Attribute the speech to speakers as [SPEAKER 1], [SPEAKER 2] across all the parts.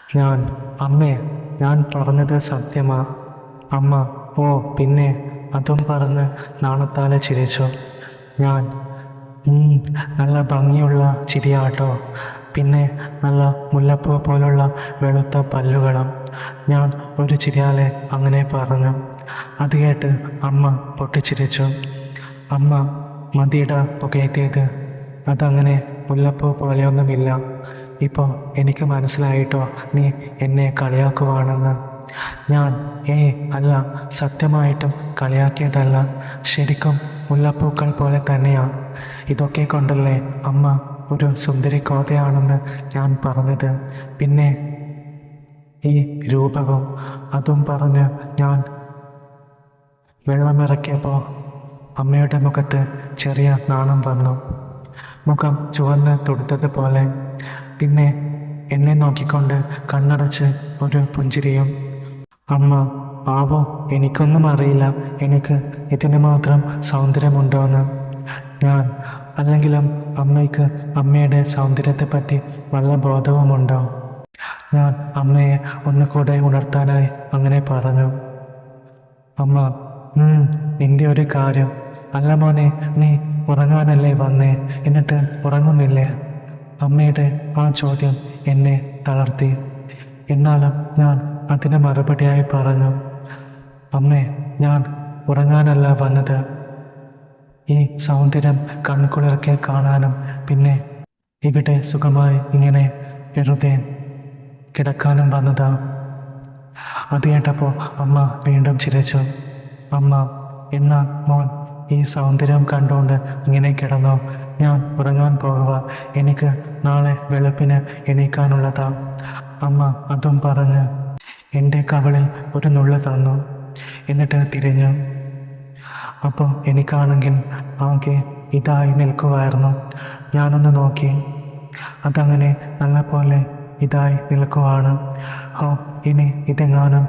[SPEAKER 1] ഞാൻ അമ്മേ, ഞാൻ പറഞ്ഞത് സത്യമാ? അമ്മ ഓ പിന്നെ, അതും പറഞ്ഞ് നാണത്താലെ ചിരിച്ചു. ഞാൻ നല്ല ഭംഗിയുള്ള ചിരിയാട്ടോ, പിന്നെ നല്ല മുല്ലപ്പൂ പോലുള്ള വെളുത്ത പല്ലുകളും. ഞാൻ ഒരു ചിരിയാലെ അങ്ങനെ പറഞ്ഞു. അത് കേട്ട് അമ്മ പൊട്ടിച്ചിരിച്ചു. അമ്മ മതിയിട പുകയത്തിയത്, അതങ്ങനെ മുല്ലപ്പൂ പോലെയൊന്നുമില്ല. ഇപ്പോൾ എനിക്ക് മനസ്സിലായിട്ടോ നീ എന്നെ കളിയാക്കുവാണെന്ന്. ഞാൻ അല്ല, സത്യമായിട്ടും കളിയാക്കിയതല്ല, ശരിക്കും മുല്ലപ്പൂക്കൾ പോലെ തന്നെയാ. ഇതൊക്കെ കൊണ്ടല്ലേ അമ്മ ഒരു സുന്ദരി കോതയാണെന്ന് ഞാൻ പറഞ്ഞത്. പിന്നെ ഈ രൂപവും. അതും പറഞ്ഞ് ഞാൻ വെള്ളമിറക്കിയപ്പോൾ അമ്മയുടെ മുഖത്ത് ചെറിയ നാണം വന്നു. മുഖം ചുവന്ന് തുടുത്തതുപോലെ. പിന്നെ എന്നെ നോക്കിക്കൊണ്ട് കണ്ണടച്ച് ഒരു പുഞ്ചിരിയും. അമ്മ ആവോ, എനിക്കൊന്നും അറിയില്ല എനിക്ക് ഇതിന് മാത്രം സൗന്ദര്യമുണ്ടോയെന്ന്. ഞാൻ അല്ലെങ്കിലും അമ്മയ്ക്ക് അമ്മയുടെ സൗന്ദര്യത്തെപ്പറ്റി വല്ല ബോധവുമുണ്ടോ? ഞാൻ അമ്മയെ ഒന്നുകൂടെ ഉണർത്താനായി അങ്ങനെ പറഞ്ഞു. അമ്മ നിന്റെ ഒരു കാര്യം. അല്ല മോനെ, നീ ഉറങ്ങാനല്ലേ വന്നേ, എന്നിട്ട് ഉറങ്ങുന്നില്ലേ? അമ്മയുടെ ആ ചോദ്യം എന്നെ തളർത്തി. എന്നാലും ഞാൻ അതിന് മറുപടിയായി പറഞ്ഞു, അമ്മേ, ഞാൻ ഉറങ്ങാനല്ല വന്നത്. ഈ സൗന്ദര്യം കൺകുളിർക്കെ കാണാനും പിന്നെ ഇവിടെ സുഖമായി ഇങ്ങനെ വെറുതെ കിടക്കാനും വന്നതാ. അത് കേട്ടപ്പോൾ അമ്മ വീണ്ടും ചിരിച്ചു. അമ്മ എന്നാ മോൻ ഈ സൗന്ദര്യം കണ്ടുകൊണ്ട് ഇങ്ങനെ കിടന്നോ, ഞാൻ ഉറങ്ങാൻ പോകുക, എനിക്ക് നാളെ വെളുപ്പിന് എണീക്കാനുള്ളതാ. അമ്മ അതും പറഞ്ഞ് എൻ്റെ കവിളിൽ ഒരു നുള്ളു തന്നു. എന്നിട്ട് തിരിഞ്ഞു. അപ്പോൾ എനിക്കാണെങ്കിൽ ആകെ ഇതായി നിൽക്കുമായിരുന്നു. ഞാനൊന്ന് നോക്കി, അതങ്ങനെ നല്ല പോലെ ഇതായി നിൽക്കുവാണ്. ഇനി ഇതെങ്ങാനും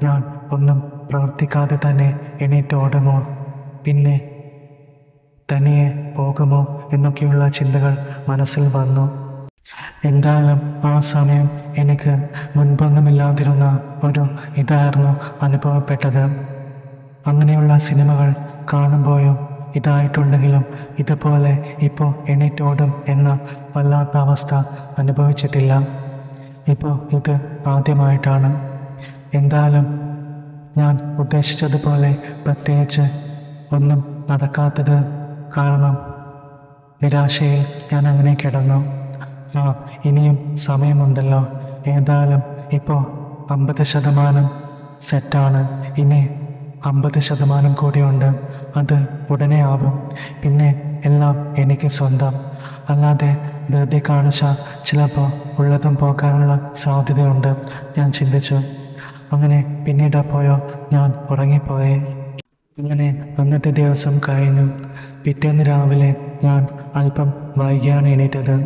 [SPEAKER 1] ഞാൻ ഒന്നും പ്രവർത്തിക്കാതെ തന്നെ എണീറ്റോടുമോ, പിന്നെ തനിയെ പോകുമോ എന്നൊക്കെയുള്ള ചിന്തകൾ മനസ്സിൽ വന്നു. എന്തായാലും ആ സമയം എനിക്ക് മുൻപൊന്നുമില്ലാതിരുന്ന ഒരു ഇതായിരുന്നു അനുഭവപ്പെട്ടത്. അങ്ങനെയുള്ള സിനിമകൾ കാണുമ്പോഴും ഇതായിട്ടുണ്ടെങ്കിലും ഇതുപോലെ ഇപ്പോൾ എണീറ്റോടും എന്ന വല്ലാത്ത അവസ്ഥ അനുഭവിച്ചിട്ടില്ല. ഇപ്പോൾ ഇത് ആദ്യമായിട്ടാണ്. എന്തായാലും ഞാൻ ഉദ്ദേശിച്ചതുപോലെ പ്രത്യേകിച്ച് ഒന്നും നടക്കാത്തത് കാരണം നിരാശയിൽ ഞാൻ അങ്ങനെ കിടന്നു. ഇനിയും സമയമുണ്ടല്ലോ, ഏതായാലും ഇപ്പോൾ 50% സെറ്റാണ്, ഇനി 50% കൂടിയുണ്ട്, അത് ഉടനെ ആവും, പിന്നെ എല്ലാം എനിക്ക് സ്വന്തം. അല്ലാതെ ധൃതി കാണിച്ചാൽ ചിലപ്പോൾ ഉള്ളതും പോകാനുള്ള സാധ്യതയുണ്ട്, ഞാൻ ചിന്തിച്ചു. അങ്ങനെ പിന്നീടപ്പോഴോ ഞാൻ ഉറങ്ങിപ്പോയി. അങ്ങനെ അന്നത്തെ ദിവസം കഴിഞ്ഞു. പിറ്റേന്ന് രാവിലെ ഞാൻ അല്പം വൈകിയാണ് എണീറ്റത്.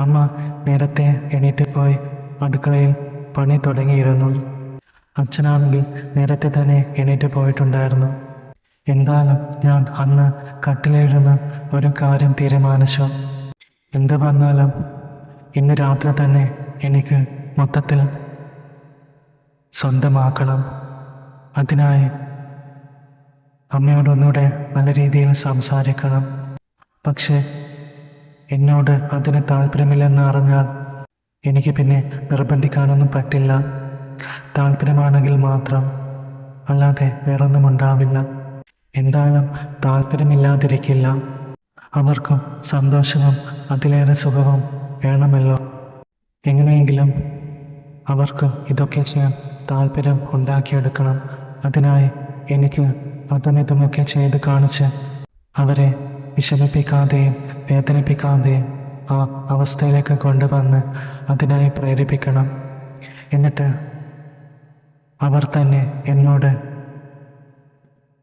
[SPEAKER 1] അമ്മ നേരത്തെ എണീറ്റ് പോയി അടുക്കളയിൽ പണി തുടങ്ങിയിരുന്നു. അച്ഛനാണെങ്കിൽ നേരത്തെ തന്നെ എണീറ്റ് പോയിട്ടുണ്ടായിരുന്നു. എന്തായാലും ഞാൻ അന്ന് കട്ടിലിരുന്ന് ഒരു കാര്യം തീരുമാനിച്ചു. എന്ത് വന്നാലും ഇന്ന് രാത്രി തന്നെ എനിക്ക് മൊത്തത്തിൽ സ്വന്തമാക്കണം. അതിനായി അമ്മയോടൊന്നുകൂടെ നല്ല രീതിയിൽ സംസാരിക്കണം. പക്ഷേ എന്നോട് അതിന് താല്പര്യമില്ലെന്ന് അറിഞ്ഞാൽ എനിക്ക് പിന്നെ നിർബന്ധിക്കാനൊന്നും പറ്റില്ല. താല്പര്യമാണെങ്കിൽ മാത്രം, അല്ലാതെ വേറൊന്നും ഉണ്ടാവില്ല. എന്തായാലും താല്പര്യമില്ലാതിരിക്കില്ല. അവർക്കും സന്തോഷവും അതിലേറെ സുഖവും വേണമല്ലോ. എങ്ങനെയെങ്കിലും അവർക്കും ഇതൊക്കെ ചെയ്യാൻ താല്പര്യം ഉണ്ടാക്കിയെടുക്കണം. അതിനായി എനിക്ക് അതും ഇതുമൊക്കെ ചെയ്ത് കാണിച്ച് അവരെ വിഷമിപ്പിക്കാതെയും വേദനിപ്പിക്കാതെയും ആ അവസ്ഥയിലേക്ക് കൊണ്ടുവന്ന് അതിനായി പ്രേരിപ്പിക്കണം. എന്നിട്ട് അവർ തന്നെ എന്നോട്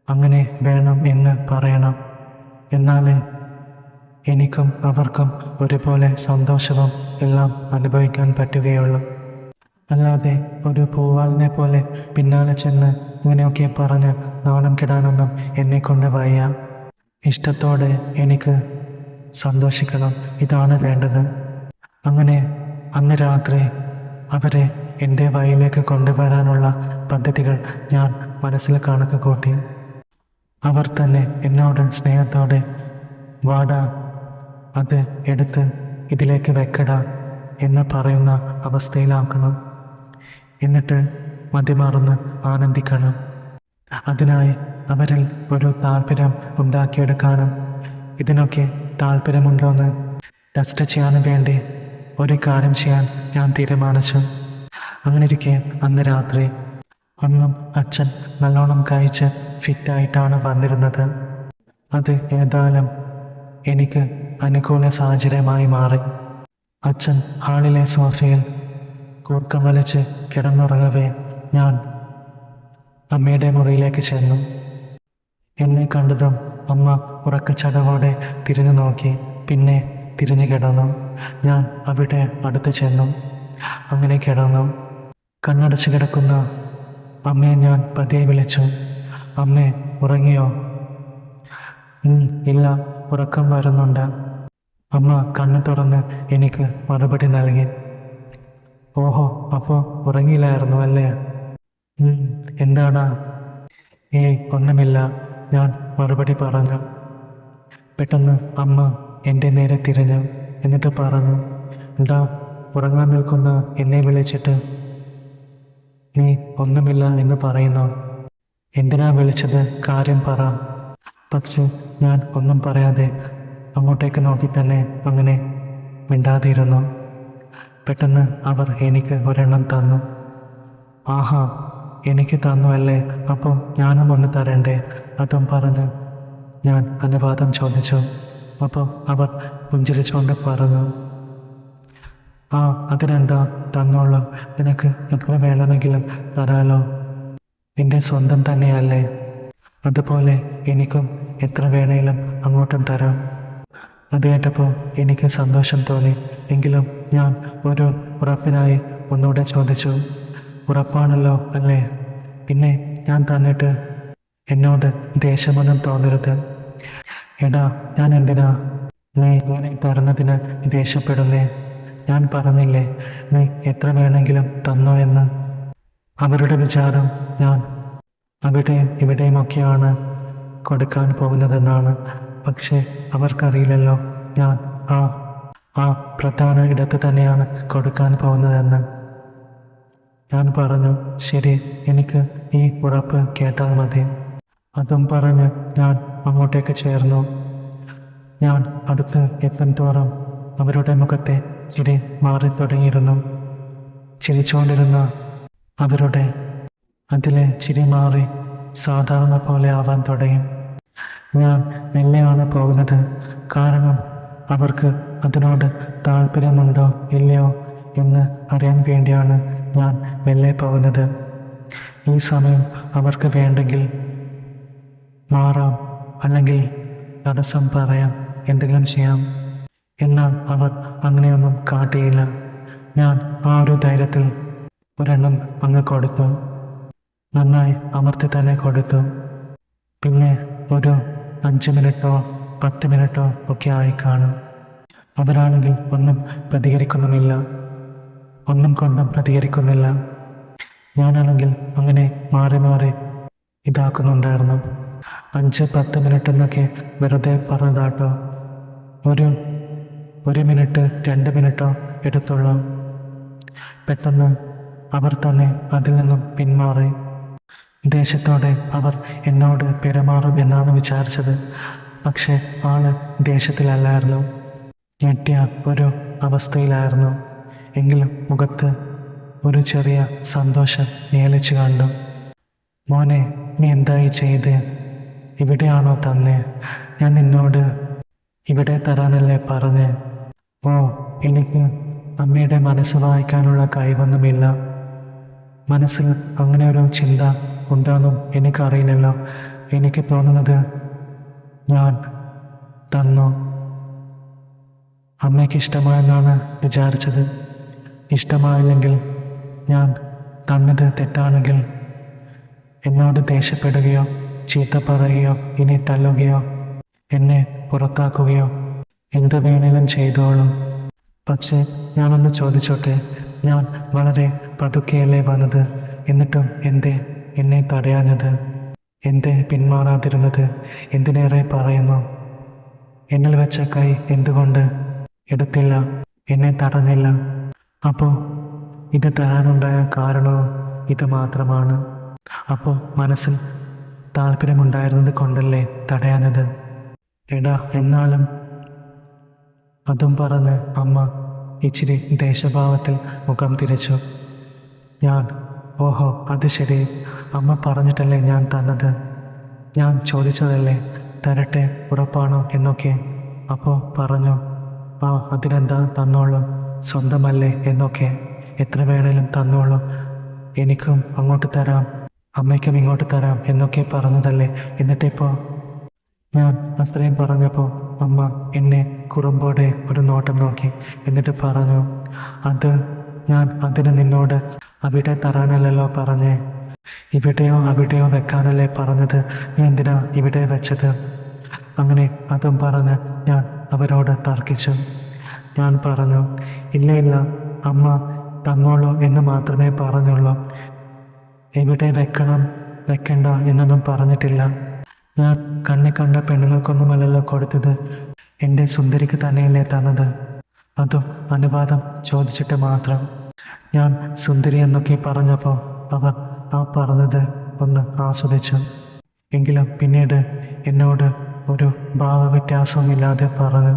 [SPEAKER 1] അങ്ങനെ വേണം എന്ന് പറയണം. എന്നാലേ എനിക്കും അവർക്കും ഒരുപോലെ സന്തോഷവും എല്ലാം അനുഭവിക്കാൻ പറ്റുകയുള്ളൂ. അല്ലാതെ ഒരു പൂവാലിനെ പോലെ പിന്നാലെ ചെന്ന് ഇങ്ങനെയൊക്കെ പറഞ്ഞ് നാണം കെടാനൊന്നും എന്നെക്കൊണ്ട് വയ്യ. ഇഷ്ടത്തോടെ എനിക്ക് സന്തോഷിക്കണം, ഇതാണ് വേണ്ടത്. അങ്ങനെ അന്ന് രാത്രി അവരെ എൻ്റെ വഴിയിലേക്ക് കൊണ്ടുവരാനുള്ള പദ്ധതികൾ ഞാൻ മനസ്സിൽ കണക്ക് കൂട്ടി. അവർ തന്നെ എന്നോട് സ്നേഹത്തോടെ വാടാ, അത് എടുത്ത് ഇതിലേക്ക് വെക്കടാ എന്ന് പറയുന്ന അവസ്ഥയിലാക്കണം. എന്നിട്ട് മതിമറന്ന് ആനന്ദിക്കണം. അതിനായി അവരിൽ ഒരു താല്പര്യം ഉണ്ടാക്കിയെടുക്കാനും ഇതിനൊക്കെ താല്പര്യമുണ്ടോയെന്ന് ടെസ്റ്റ് ചെയ്യാനും വേണ്ടി ഒരു കാര്യം ചെയ്യാൻ ഞാൻ തീരുമാനിച്ചു. അങ്ങനെയിരിക്കെ അന്ന് രാത്രി അന്നും അച്ഛൻ നല്ലോണം കഴിച്ച് ഫിറ്റായിട്ടാണ് വന്നിരുന്നത്. അത് ഏതായാലും എനിക്ക് അനുകൂല സാഹചര്യമായി മാറി. അച്ഛൻ ഹാളിലെ സോഫയിൽ കൂർക്കം വലിച്ച് കിടന്നുറങ്ങവേ ഞാൻ അമ്മയുടെ മുറിയിലേക്ക് ചെന്നു. എന്നെ കണ്ടതും അമ്മ ഉറക്കച്ചടവോടെ തിരിഞ്ഞു നോക്കി, പിന്നെ തിരിഞ്ഞു കിടന്നു. ഞാൻ അവിടെ അടുത്ത് ചെന്നു. അങ്ങനെ കിടന്നു. കണ്ണടച്ച് കിടക്കുന്ന അമ്മയെ ഞാൻ പതിയെ വിളിച്ചു. അമ്മേ, ഉറങ്ങിയോ? ഇല്ല, ഉറക്കം വരുന്നുണ്ട്. അമ്മ കണ്ണ് തുറന്ന് എനിക്ക് മറുപടി നൽകി. ഓഹോ, അപ്പോൾ ഉറങ്ങിയില്ലായിരുന്നു അല്ലേ? എന്താടാ? ഒന്നുമില്ല, ഞാൻ മറുപടി പറഞ്ഞു. പെട്ടെന്ന് അമ്മ എൻ്റെ നേരെ തിരിഞ്ഞു. എന്നിട്ട് പറഞ്ഞു, എന്താ ഉറങ്ങാൻ നിൽക്കുന്ന എന്നെ വിളിച്ചിട്ട് നീ ഒന്നുമില്ല എന്ന് പറയുന്നു? എന്തിനാ വിളിച്ചത്? കാര്യം പറ. പക്ഷെ ഞാൻ ഒന്നും പറയാതെ അങ്ങോട്ടേക്ക് നോക്കി തന്നെ അങ്ങനെ മിണ്ടാതിരുന്നു. പെട്ടെന്ന് അവർ എനിക്ക് ഒരെണ്ണം തന്നു. ആഹാ, എനിക്ക് തന്നു അല്ലേ, അപ്പോൾ ഞാനും ഒന്ന് തരണ്ടേ? അതും പറഞ്ഞ് ഞാൻ അനുവാദം ചോദിച്ചു. അപ്പോൾ അവർ പുഞ്ചിരിച്ചുകൊണ്ട് പറഞ്ഞു, ആ, അതിനെന്താ, തന്നോളൂ, നിനക്ക് എത്ര വേണമെങ്കിലും തരാലോ, നിന്റെ സ്വന്തം തന്നെയല്ലേ, അതുപോലെ എനിക്കും എത്ര വേണേലും അങ്ങോട്ടും തരാം. അത് കേട്ടപ്പോൾ എനിക്ക് സന്തോഷം തോന്നി. എങ്കിലും ഞാൻ ഒരു ഉറപ്പിനായി ഒന്നുകൂടെ ചോദിച്ചു, ഉറപ്പാണല്ലോ അല്ലേ? പിന്നെ ഞാൻ തന്നിട്ട് എന്നോട് ദേഷ്യമൊന്നും തോന്നരുത്. എടാ, ഞാൻ എന്തിനാ നീ ഇങ്ങനെ തരുന്നതിന് ദേഷ്യപ്പെടുന്നേ? ഞാൻ പറഞ്ഞില്ലേ നീ എത്ര വേണമെങ്കിലും തന്നോ എന്ന്. അവരുടെ വിചാരം ഞാൻ അവിടെയും ഇവിടെയുമൊക്കെയാണ് കൊടുക്കാൻ പോകുന്നതെന്നാണ്. പക്ഷേ അവർക്കറിയില്ലല്ലോ ഞാൻ ആ പ്രധാന ഇടത്ത് തന്നെയാണ് കൊടുക്കാൻ പോകുന്നതെന്ന്. ഞാൻ പറഞ്ഞു, ശരി, എനിക്ക് ഈ ഉറപ്പ് കേട്ടാൽ മതി. അതും പറഞ്ഞ് ഞാൻ അങ്ങോട്ടേക്ക് ചേർന്നു. ഞാൻ അടുത്ത് എത്തും തോറും അവരുടെ മുഖത്തെ ചിരി മാറി തുടങ്ങിയിരുന്നു. ചിരിച്ചുകൊണ്ടിരുന്ന അവരുടെ അതിലെ ചിരി മാറി സാധാരണ പോലെ ആവാൻ തുടങ്ങി. ഞാൻ മെല്ലെയാണ് പോകുന്നത്. കാരണം അവർക്ക് അതിനോട് താല്പര്യമുണ്ടോ ഇല്ലയോ എന്ന് അറിയാൻ വേണ്ടിയാണ് ഞാൻ മെല്ലെ പോകുന്നത്. ഈ സമയം അവർക്ക് വേണ്ടെങ്കിൽ മാറാം, അല്ലെങ്കിൽ തടസ്സം പറയാം, എന്തെങ്കിലും ചെയ്യാം. എന്നാൽ അവർ അങ്ങനെയൊന്നും കാട്ടിയില്ല. ഞാൻ ആ ഒരു ധൈര്യത്തിൽ ഒരെണ്ണം അങ്ങ് കൊടുത്തു. നന്നായി അമർത്തി തന്നെ കൊടുത്തു. പിന്നെ ഒരു 5 മിനിറ്റോ 10 മിനിറ്റോ ഒക്കെ ആയി കാണും. അവരാണെങ്കിൽ ഒന്നും പ്രതികരിക്കുന്നുമില്ല, ഒന്നും കൊണ്ടും പ്രതികരിക്കുന്നില്ല. ഞാനാണെങ്കിൽ അങ്ങനെ മാറി മാറി ഇതാക്കുന്നുണ്ടായിരുന്നു. 5-10 മിനിറ്റ് എന്നൊക്കെ വെറുതെ പറഞ്ഞതാട്ടോ. ഒരു മിനിറ്റ് 2 മിനിറ്റോ എടുത്തുള്ളൂ. പെട്ടെന്ന് അവർ തന്നെ അതിൽ നിന്നും പിന്മാറി. ദേഷ്യത്തോടെ അവർ എന്നോട് പെരുമാറും എന്നാണ് വിചാരിച്ചത്. പക്ഷേ ആള് ദേഷ്യത്തിലല്ലായിരുന്നു, ഞെട്ടിയ ഒരു അവസ്ഥയിലായിരുന്നു. എങ്കിലും മുഖത്ത് ഒരു ചെറിയ സന്തോഷം നിഴലിച്ചു കണ്ടു. മോനെ, നീ എന്തായി ചെയ്ത്? ഇവിടെയാണോ തന്നെ? ഞാൻ നിന്നോട് ഇവിടെ തരാനല്ലേ പറഞ്ഞ്? ഓ, എനിക്ക് അമ്മയുടെ മനസ്സ് വായിക്കാനുള്ള കഴിവൊന്നുമില്ല. മനസ്സിൽ അങ്ങനെ ഒരു ചിന്ത ഉണ്ടെന്നും എനിക്കറിയില്ലല്ലോ. എനിക്ക് തോന്നുന്നത് ഞാൻ തന്നു. അമ്മയ്ക്ക് ഇഷ്ടമായെന്നാണ് വിചാരിച്ചത്. ഇഷ്ടമായില്ലെങ്കിൽ ഞാൻ തന്നത് തെറ്റാണെങ്കിൽ എന്നോട് ദേഷ്യപ്പെടുകയോ ചീത്ത പറയുകയോ ഇനി തല്ലുകയോ എന്നെ പുറത്താക്കുകയോ എന്ത് വേണേലും ചെയ്തോളും. പക്ഷേ ഞാനൊന്ന് ചോദിച്ചോട്ടെ, ഞാൻ വളരെ പതുക്കെയല്ലേ വന്നത്. എന്നിട്ടും എന്തേ എന്നെ തടയാഞ്ഞത്? എന്തേ പിന്മാറാതിരുന്നത്? എന്തിനേറെ പറയുന്നു, എന്നിൽ വെച്ച കൈ എന്തുകൊണ്ട് എടുത്തില്ല, എന്നെ തടഞ്ഞില്ല? അപ്പോൾ ഇത് തരാനുണ്ടായ കാരണവും ഇത് മാത്രമാണ്. അപ്പോൾ മനസ്സിൽ താല്പര്യമുണ്ടായിരുന്നത് കൊണ്ടല്ലേ തടയാഞ്ഞത്? എടാ, എന്നാലും. അതും പറഞ്ഞ് അമ്മ ഇച്ചിരി ദേശഭാവത്തിൽ മുഖം തിരിച്ചു. ഞാൻ ഓഹോ, അത് ശരി, അമ്മ പറഞ്ഞിട്ടല്ലേ ഞാൻ തന്നത്. ഞാൻ ചോദിച്ചതല്ലേ, തരട്ടെ ഉറപ്പാണോ എന്നൊക്കെ. അപ്പോൾ പറഞ്ഞു, ആ അതിനെന്താ, തന്നോളൂ, സ്വന്തമല്ലേ എന്നൊക്കെ, എത്ര വേണേലും തന്നോളൂ, എനിക്കും അങ്ങോട്ട് തരാം, അമ്മയ്ക്കും ഇങ്ങോട്ട് തരാം എന്നൊക്കെ പറഞ്ഞതല്ലേ. എന്നിട്ടിപ്പോൾ ഞാൻ അത്രയും പറഞ്ഞപ്പോൾ അമ്മ എന്നെ കുറുമ്പോടെ ഒരു നോട്ടം നോക്കി. എന്നിട്ട് പറഞ്ഞു, അത് ഞാൻ അതിന് നിന്നോട് അവിടെ തരാനല്ലല്ലോ പറഞ്ഞേ, ഇവിടെയോ അവിടെയോ വെക്കാനല്ലേ പറഞ്ഞത്. നീ എന്തിനാ ഇവിടെ വെച്ചത്? അങ്ങനെ അതും പറഞ്ഞ് ഞാൻ അവരോട് തർക്കിച്ചു. ഞാൻ പറഞ്ഞു, ഇല്ല ഇല്ല, അമ്മ തന്നോളൂ എന്ന് മാത്രമേ പറഞ്ഞുള്ളൂ, എവിടെ വെക്കണം വെക്കണ്ട എന്നൊന്നും പറഞ്ഞിട്ടില്ല. ഞാൻ കണ്ണി കണ്ട പെണ്ണുങ്ങൾക്കൊന്നുമല്ലല്ലോ കൊടുത്തത്, എൻ്റെ സുന്ദരിക്ക് തന്നെയല്ലേ തന്നത്, അതും അനുവാദം ചോദിച്ചിട്ട് മാത്രം. ഞാൻ സുന്ദരി എന്നൊക്കെ പറഞ്ഞപ്പോൾ അവർ ആ പറഞ്ഞത് ഒന്ന് ആസ്വദിച്ചു. എങ്കിലും പിന്നീട് എന്നോട് ഒരു ഭാവവ്യത്യാസവുമില്ലാതെ പറഞ്ഞു,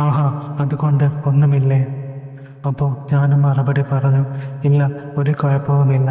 [SPEAKER 1] ആഹാ, അതുകൊണ്ട് ഒന്നുമില്ലേ? അപ്പോൾ ഞാനും മറുപടി പറഞ്ഞു, ഇല്ല, ഒരു കുഴപ്പവുമില്ല.